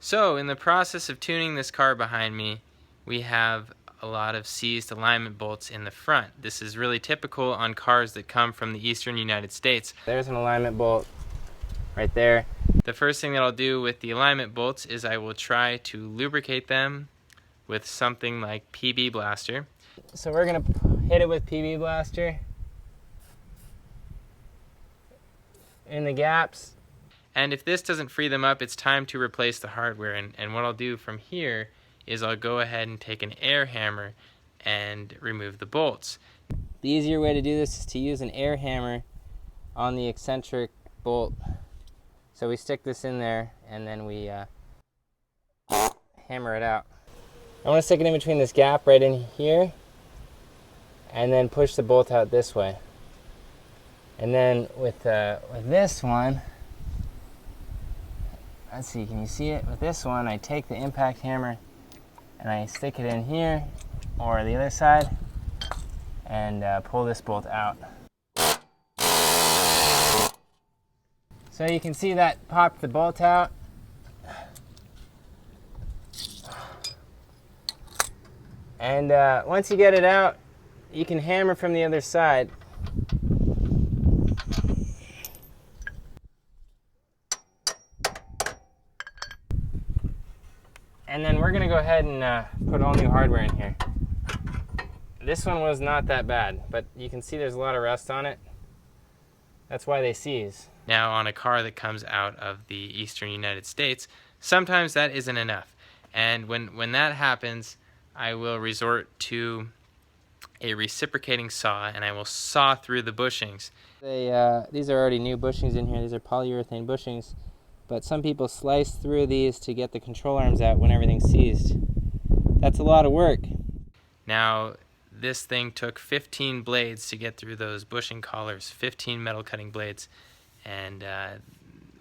So in the process of tuning this car behind me, we have a lot of seized alignment bolts in the front. This is really typical on cars that come from the eastern United States. There's an alignment bolt right there. The first thing that I'll do with the alignment bolts is I will try to lubricate them with something like PB Blaster. So we're gonna hit it with PB Blaster in the gaps. And if this doesn't free them up, it's time to replace the hardware. And what I'll do from here is I'll go ahead and take an air hammer and remove the bolts. The easier way to do this is to use an air hammer on the eccentric bolt. So we stick this in there and then we hammer it out. I want to stick it in between this gap right in here and then push the bolt out this way. And then with this one, let's see, can you see it? With this one, I take the impact hammer and I stick it in here or the other side and pull this bolt out. So you can see that popped the bolt out. And once you get it out, you can hammer from the other side. And then we're gonna go ahead and put all new hardware in here. This one was not that bad, but you can see there's a lot of rust on it. That's why they seize. Now on a car that comes out of the eastern United States, sometimes that isn't enough. And when that happens, I will resort to a reciprocating saw and I will saw through the bushings. These are already new bushings in here. These are polyurethane bushings. But some people slice through these to get the control arms out when everything's seized. That's a lot of work. Now, this thing took 15 blades to get through those bushing collars, 15 metal cutting blades, and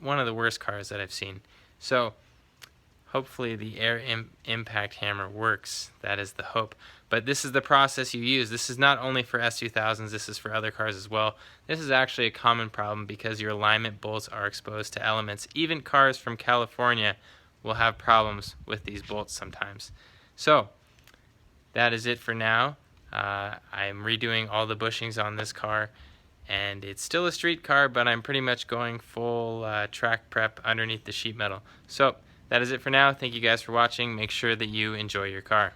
one of the worst cars that I've seen. So, hopefully the air impact hammer works. That is the hope. But this is the process you use. This is not only for S2000s, this is for other cars as well. This is actually a common problem because your alignment bolts are exposed to elements. Even cars from California will have problems with these bolts sometimes. So, that is it for now. I'm redoing all the bushings on this car, and it's still a street car, but I'm pretty much going full track prep underneath the sheet metal. So, that is it for now. Thank you guys for watching. Make sure that you enjoy your car.